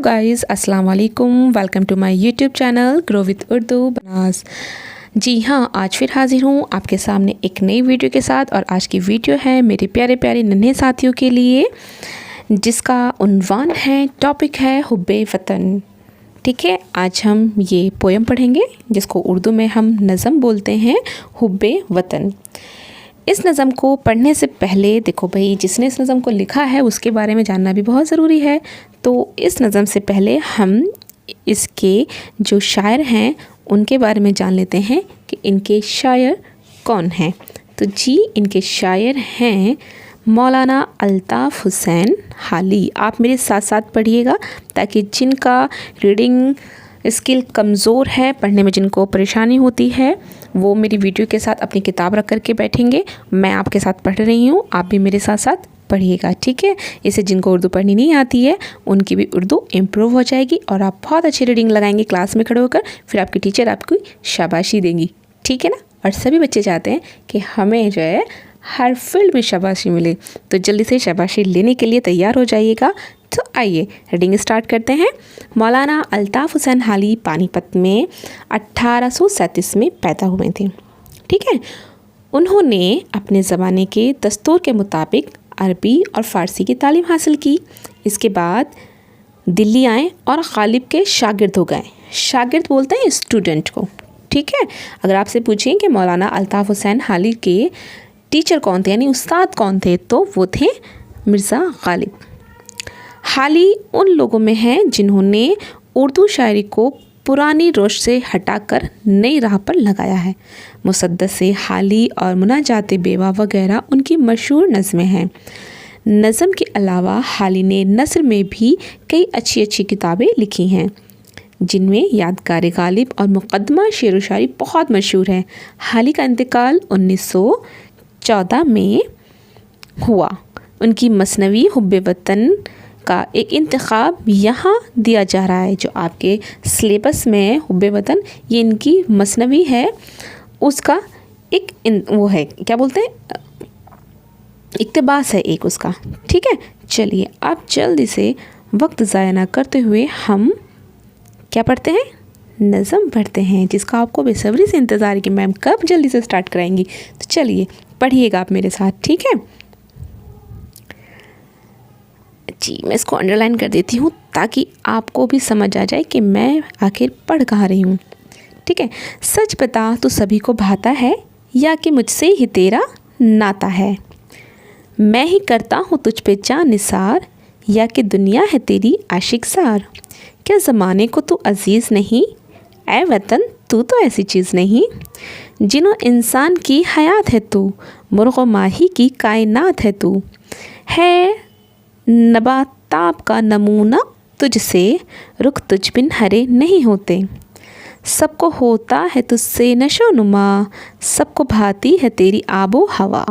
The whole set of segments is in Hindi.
गाइस, अस्सलाम वालेकुम। Welcome to my YouTube channel grow with Urdu बनास। जी हाँ, आज फिर हाजिर हूँ आपके सामने एक नई वीडियो के साथ। और आज की वीडियो है मेरे प्यारे प्यारे नन्हे साथियों के लिए, जिसका उन्वान है, टॉपिक है हुब्बे वतन। ठीक है, आज हम ये पोयम पढ़ेंगे जिसको उर्दू में हम नज़म बोलते हैं, हुब्बे वतन। इस नज़म को पढ़ने से पहले देखो भाई, जिसने इस नज़म को लिखा है उसके बारे में जानना भी बहुत ज़रूरी है। तो इस नज़म से पहले हम इसके जो शायर हैं उनके बारे में जान लेते हैं कि इनके शायर कौन हैं। तो जी, इनके शायर हैं मौलाना अल्ताफ़ हुसैन हाली। आप मेरे साथ साथ पढ़िएगा ताकि जिनका रीडिंग स्किल कमज़ोर है, पढ़ने में जिनको परेशानी होती है, वो मेरी वीडियो के साथ अपनी किताब रख कर के बैठेंगे। मैं आपके साथ पढ़ रही हूँ, आप भी मेरे साथ साथ पढ़िएगा, ठीक है। इससे जिनको उर्दू पढ़नी नहीं आती है उनकी भी उर्दू इम्प्रूव हो जाएगी और आप बहुत अच्छी रीडिंग लगाएंगे क्लास में खड़े होकर। फिर आपकी टीचर आपको शाबाशी देंगी, ठीक है ना। और सभी बच्चे चाहते हैं कि हमें जो है हर फील्ड में शाबाशी मिले, तो जल्दी से शाबाशी लेने के लिए तैयार हो जाइएगा। तो आइए रीडिंग स्टार्ट करते हैं। मौलाना अल्ताफ़ हुसैन हाली पानीपत में 1837 में पैदा हुए थे, ठीक है। उन्होंने अपने ज़माने के दस्तूर के मुताबिक अरबी और फ़ारसी की तालीम हासिल की। इसके बाद दिल्ली आए और गालिब के शागिर्द हो गए। शागिर्द बोलते हैं स्टूडेंट को, ठीक है। अगर आपसे पूछें कि मौलाना अल्ताफ़ हुसैन हाली के टीचर कौन थे, यानी उस्ताद कौन थे, तो वो थे मिर्ज़ा गालिब। हाली उन लोगों में हैं जिन्होंने उर्दू शायरी को पुरानी रोश से हटाकर नई राह पर लगाया है। मुसद्दस हाली और मुनाजात बेवा वगैरह उनकी मशहूर नज़में हैं। नज़म के अलावा हाली ने नस्र में भी कई अच्छी अच्छी किताबें लिखी हैं, जिनमें यादगार गालिब और मुक़द्दमा शेर व शायरी बहुत मशहूर है। हाली का इंतकाल 1914 में हुआ। उनकी मसनवी हुब्बे वतन का एक इंतखाब यहाँ दिया जा रहा है, जो आपके सिलेबस में है। हुब्बे वतन ये इनकी मसनवी है, उसका एक वो है, क्या बोलते हैं, इक़्तिबास है एक उसका, ठीक है। चलिए अब जल्दी से वक्त ज़ाया ना करते हुए हम क्या पढ़ते हैं, नज़म पढ़ते हैं, जिसका आपको बेसब्री से इंतज़ार है कि मैम कब जल्दी से स्टार्ट कराएंगी। तो चलिए पढ़िएगा आप मेरे साथ, ठीक है जी। मैं इसको अंडरलाइन कर देती हूँ ताकि आपको भी समझ आ जाए कि मैं आखिर पढ़ कहाँ रही हूँ, ठीक है। सच बता तो सभी को भाता है, या कि मुझसे ही तेरा नाता है। मैं ही करता हूँ तुझ पे जान निसार, या कि दुनिया है तेरी आशिक सार। क्या ज़माने को तू अज़ीज़ नहीं, ऐ वतन तू तो ऐसी चीज़ नहीं। जिन्हों इंसान की हयात है तू, मुर्ग़ माही की कायनात है तू। है नबाताब का नमूना तुझसे, रुख तुझ बिन हरे नहीं होते। सबको होता है तुझसे नशो नुमा, सबको भाती है तेरी आबो हवा।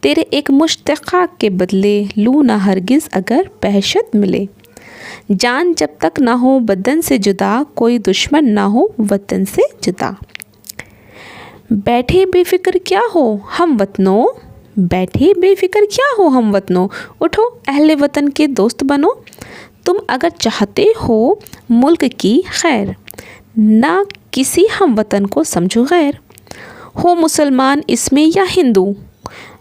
तेरे एक मुश्तक़ा के बदले लूँ ना हरगिज़ अगर वहशत मिले। जान जब तक ना हो बदन से जुदा, कोई दुश्मन ना हो वतन से जुदा। बैठे बेफ़िक्र क्या हो हम वतनों, बैठे बेफ़िक्र क्या हो हम वतनों। उठो अहले वतन के दोस्त बनो, तुम अगर चाहते हो मुल्क की खैर। ना किसी हम वतन को समझो गैर, हो मुसलमान इसमें या हिंदू,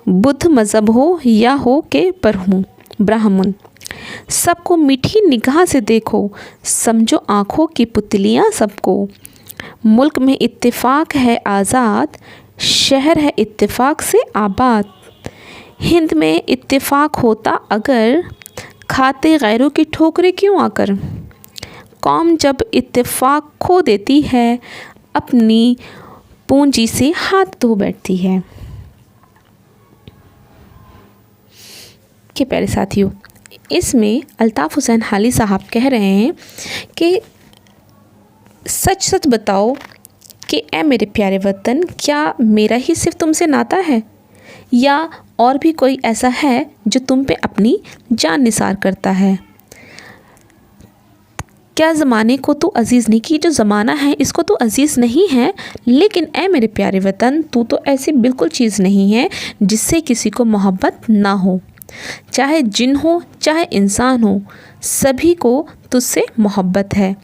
बुद्ध मज़हब हो या हो के ब्राह्मण। सबको मीठी निगाह से देखो, समझो आँखों की पुतलियाँ सबको। मुल्क में इत्तेफाक है आज़ाद, शहर है इत्तेफाक से आबाद। हिंद में इत्तेफाक होता अगर, खाते गैरों की ठोकरें क्यों आकर। कौम जब इत्तेफाक खो देती है, अपनी पूंजी से हाथ धो बैठती है। के प्यारे साथियों, इसमें अल्ताफ़ हुसैन हाली साहब कह रहे हैं कि सच सच बताओ कि ऐ मेरे प्यारे वतन, क्या मेरा ही सिर्फ तुमसे नाता है, या और भी कोई ऐसा है जो तुम पे अपनी जान निसार करता है। क्या ज़माने को तो अज़ीज़ नहीं, कि जो ज़माना है इसको तो अज़ीज़ नहीं है, लेकिन ऐ मेरे प्यारे वतन, तू तो ऐसी बिल्कुल चीज़ नहीं है जिससे किसी को मोहब्बत ना हो। चाहे जिन हो चाहे इंसान हो, सभी को तुझसे मोहब्बत है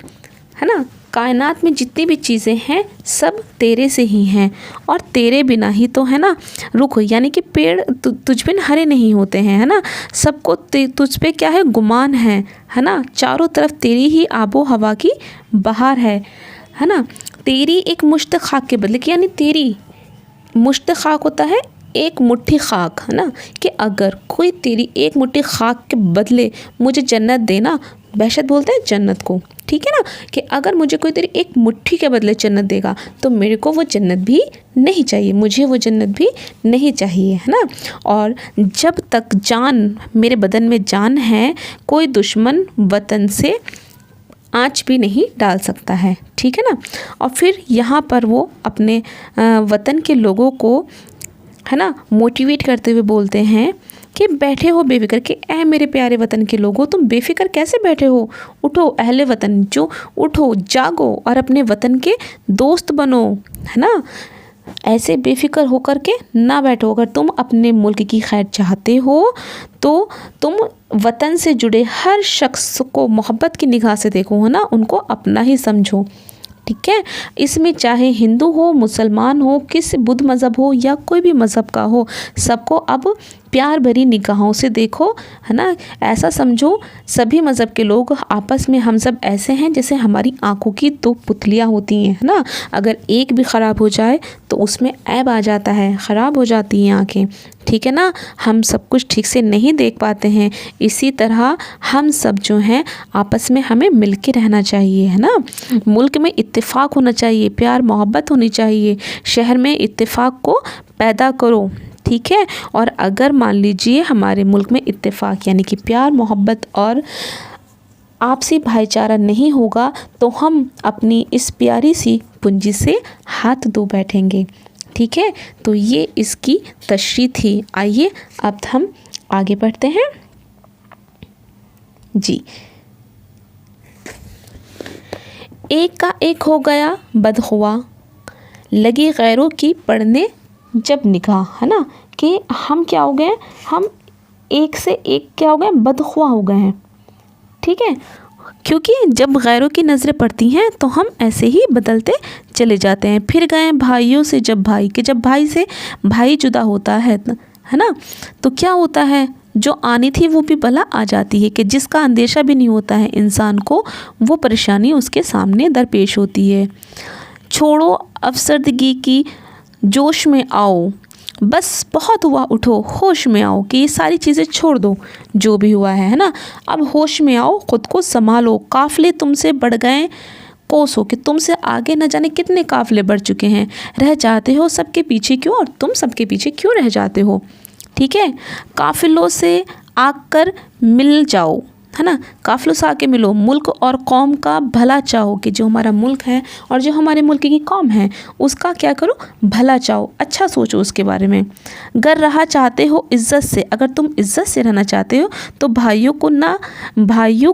ना। कायनात में जितनी भी चीज़ें हैं सब तेरे से ही हैं और तेरे बिना ही तो है ना रुख, यानी कि पेड़ तुझ बिन हरे नहीं होते हैं, है ना। सबको तुझ पे क्या है गुमान है ना। चारों तरफ तेरी ही आबो हवा की बहार है ना। तेरी एक मुश्त खाक के बदले, यानी तेरी मुश्त खाक होता है एक मुट्ठी खाक, है ना, कि अगर कोई तेरी एक मुट्ठी खाक के बदले मुझे जन्नत देना, बहशत बोलते हैं जन्नत को, ठीक है ना, कि अगर मुझे कोई तेरी एक मुट्ठी के बदले जन्नत देगा तो मेरे को वो जन्नत भी नहीं चाहिए, मुझे वो जन्नत भी नहीं चाहिए, है ना। और जब तक जान मेरे बदन में जान है कोई दुश्मन वतन से आँच भी नहीं डाल सकता है, ठीक है ना। और फिर यहाँ पर वो अपने वतन के लोगों को, है ना, मोटिवेट करते हुए बोलते हैं कि बैठे हो बेफिक्र, कि ऐ मेरे प्यारे वतन के लोगों तुम बेफिक्र कैसे बैठे हो, उठो अहले वतन, जो उठो जागो और अपने वतन के दोस्त बनो, है ना। ऐसे बेफिक्र होकर के ना बैठो। अगर तुम अपने मुल्क की खैर चाहते हो तो तुम वतन से जुड़े हर शख्स को मोहब्बत की निगाह से देखो, है ना, उनको अपना ही समझो, ठीक है। इसमें चाहे हिंदू हो, मुसलमान हो, किस बुद्ध मज़हब हो या कोई भी मज़हब का हो, सबको अब प्यार भरी निगाहों से देखो, है ना। ऐसा समझो सभी मज़हब के लोग आपस में हम सब ऐसे हैं जैसे हमारी आंखों की दो पुतलियाँ होती हैं, है ना। अगर एक भी ख़राब हो जाए तो उसमें ऐब आ जाता है, ख़राब हो जाती हैं आँखें, ठीक है ना। हम सब कुछ ठीक से नहीं देख पाते हैं। इसी तरह हम सब जो हैं आपस में हमें मिल के रहना चाहिए, है ना। मुल्क में इत्तेफाक होना चाहिए, प्यार मोहब्बत होनी चाहिए, शहर में इत्तेफाक को पैदा करो, ठीक है। और अगर मान लीजिए हमारे मुल्क में इत्तेफाक यानी कि प्यार मोहब्बत और आपसी भाईचारा नहीं होगा तो हम अपनी इस प्यारी सी पूंजी से हाथ धो बैठेंगे, ठीक है। तो ये इसकी तशरीह थी। आइए अब हम आगे बढ़ते हैं जी। एक का एक हो गया बदखुआ, लगी गैरों की पढ़ने जब निगाह, है ना, कि हम क्या हो गए, हम एक से एक क्या हो गए, बदखुआ हो गए हैं, ठीक है। क्योंकि जब गैरों की नज़रें पड़ती हैं तो हम ऐसे ही बदलते चले जाते हैं। फिर गए भाइयों से जब भाई, कि जब भाई से भाई जुदा होता है ना, तो क्या होता है, जो आनी थी वो भी बला आ जाती है, कि जिसका अंदेशा भी नहीं होता है इंसान को, वो परेशानी उसके सामने दरपेश होती है। छोड़ो अफसरदगी की जोश में आओ, बस बहुत हुआ उठो होश में आओ, कि ये सारी चीज़ें छोड़ दो जो भी हुआ है ना, अब होश में आओ, ख़ुद को संभालो। काफ़िले तुमसे बढ़ गए कोसों, कि तुमसे आगे न जाने कितने काफ़िले बढ़ चुके हैं, रह जाते हो सबके पीछे क्यों, और तुम सबके पीछे क्यों रह जाते हो, ठीक है। काफ़िलों से आकर मिल जाओ, है ना, काफ़िलों से आके मिलो, मुल्क और कौम का भला चाहो, कि जो हमारा मुल्क है और जो हमारे मुल्क की कौम है उसका क्या करो, भला चाहो, अच्छा सोचो उसके बारे में। गर रहा चाहते हो इज़्ज़त से, अगर तुम इज़्ज़त से रहना चाहते हो तो भाइयों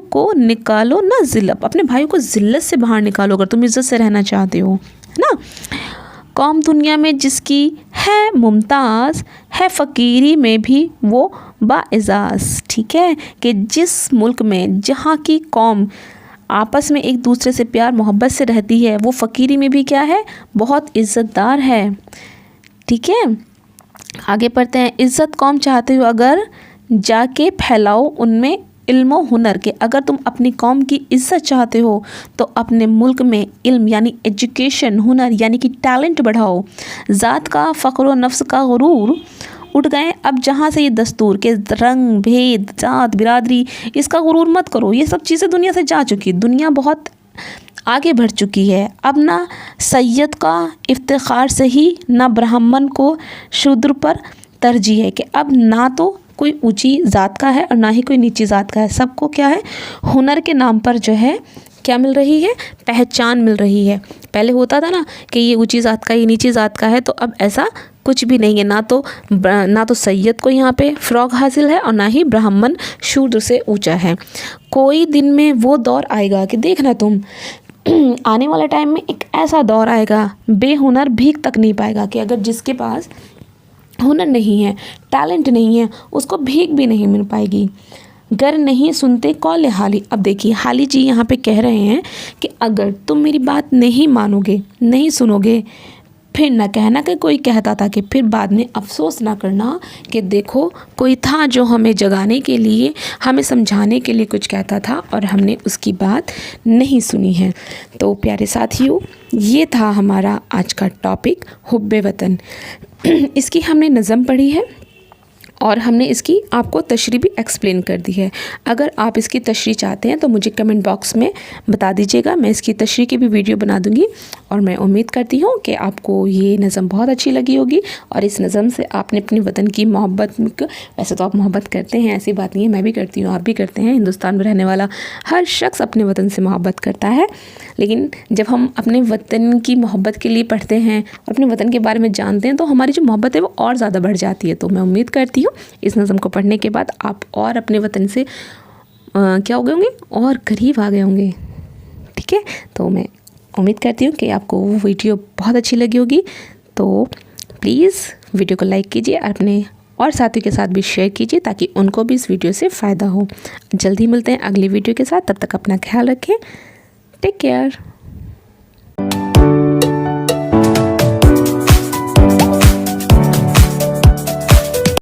को निकालो ना ज़िल्लत, अपने भाइयों को ज़िल्लत से बाहर निकालो अगर तुम इज़्ज़त से रहना चाहते हो, है ना। कौम दुनिया में जिसकी है मुमताज़, है फ़कीरी में भी वो बाइज़ाज़, ठीक है, कि जिस मुल्क में जहाँ की कौम आपस में एक दूसरे से प्यार मोहब्बत से रहती है वो फ़कीरी में भी क्या है, बहुत इज़्ज़तदार है, ठीक है। आगे पढ़ते हैं। इज़्ज़त कौम चाहते हो अगर जाके फैलाओ उनमें इल्म हुनर, के अगर तुम अपनी कौम की इज़्ज़त चाहते हो तो अपने मुल्क में इल्म यानी एजुकेशन, हुनर यानी कि टैलेंट बढ़ाओ। ज़ात का फ़ख्र व नफ्स का गुरूर उठ गए अब जहाँ से ये दस्तूर, के रंग भेद ज़ात बिरादरी इसका गुरूर मत करो, ये सब चीज़ें दुनिया से जा चुकी, दुनिया बहुत आगे बढ़ चुकी है। अब ना सैयद का इफ्तिखार से ही ना ब्राह्मण को शूद्र पर तरजीह है, कि अब ना तो कोई ऊंची ज़ात का है और ना ही कोई नीची ज़ात का है, सबको क्या है, हुनर के नाम पर जो है क्या मिल रही है, पहचान मिल रही है। पहले होता था ना कि ये ऊंची ज़ात का, ये नीची ज़ात का है, तो अब ऐसा कुछ भी नहीं है। ना तो सैयद को यहाँ पे फ़रोग़ हासिल है और ना ही ब्राह्मण शूद्र से ऊंचा है। कोई दिन में वो दौर आएगा कि देखना तुम आने वाले टाइम में एक ऐसा दौर आएगा बेहुनर भीख तक नहीं पाएगा, कि अगर जिसके पास हुनर नहीं है, टैलेंट नहीं है, उसको भीख भी नहीं मिल पाएगी। गर नहीं सुनते कौले हाली। अब देखिए हाली जी यहाँ पे कह रहे हैं कि अगर तुम मेरी बात नहीं मानोगे, नहीं सुनोगे, फिर ना कहना कि कोई कहता था, कि फिर बाद में अफसोस ना करना कि देखो कोई था जो हमें जगाने के लिए, हमें समझाने के लिए कुछ कहता था और हमने उसकी बात नहीं सुनी है। तो प्यारे साथियों, ये था हमारा आज का टॉपिक हुब्बे वतन। इसकी हमने नज़म पढ़ी है और हमने इसकी आपको तशरीह भी एक्सप्लेन कर दी है। अगर आप इसकी तशरीह चाहते हैं तो मुझे कमेंट बॉक्स में बता दीजिएगा, मैं इसकी तशरीह की भी वीडियो बना दूंगी। और मैं उम्मीद करती हूँ कि आपको ये नज़म बहुत अच्छी लगी होगी और इस नज़म से आपने अपने वतन की मोहब्बत, वैसे तो आप मोहब्बत करते हैं, ऐसी बात नहीं है, मैं भी करती हूँ, आप भी करते हैं। हिंदुस्तान में रहने वाला हर शख्स अपने वतन से मोहब्बत करता है, लेकिन जब हम अपने वतन की मोहब्बत के लिए पढ़ते हैं, अपने वतन के बारे में जानते हैं, तो हमारी जो मोहब्बत है वो और ज़्यादा बढ़ जाती है। तो मैं उम्मीद करती हूँ इस नज़म को पढ़ने के बाद आप और अपने वतन से क्या हो गए होंगे, और करीब आ गए होंगे। ठीक है, तो मैं उम्मीद करती हूँ कि आपको वो वीडियो बहुत अच्छी लगी होगी। तो प्लीज़ वीडियो को लाइक कीजिए, अपने और साथियों के साथ भी शेयर कीजिए ताकि उनको भी इस वीडियो से फ़ायदा हो। जल्दी मिलते हैं अगली वीडियो के साथ, तब तक अपना ख्याल रखें। Take care.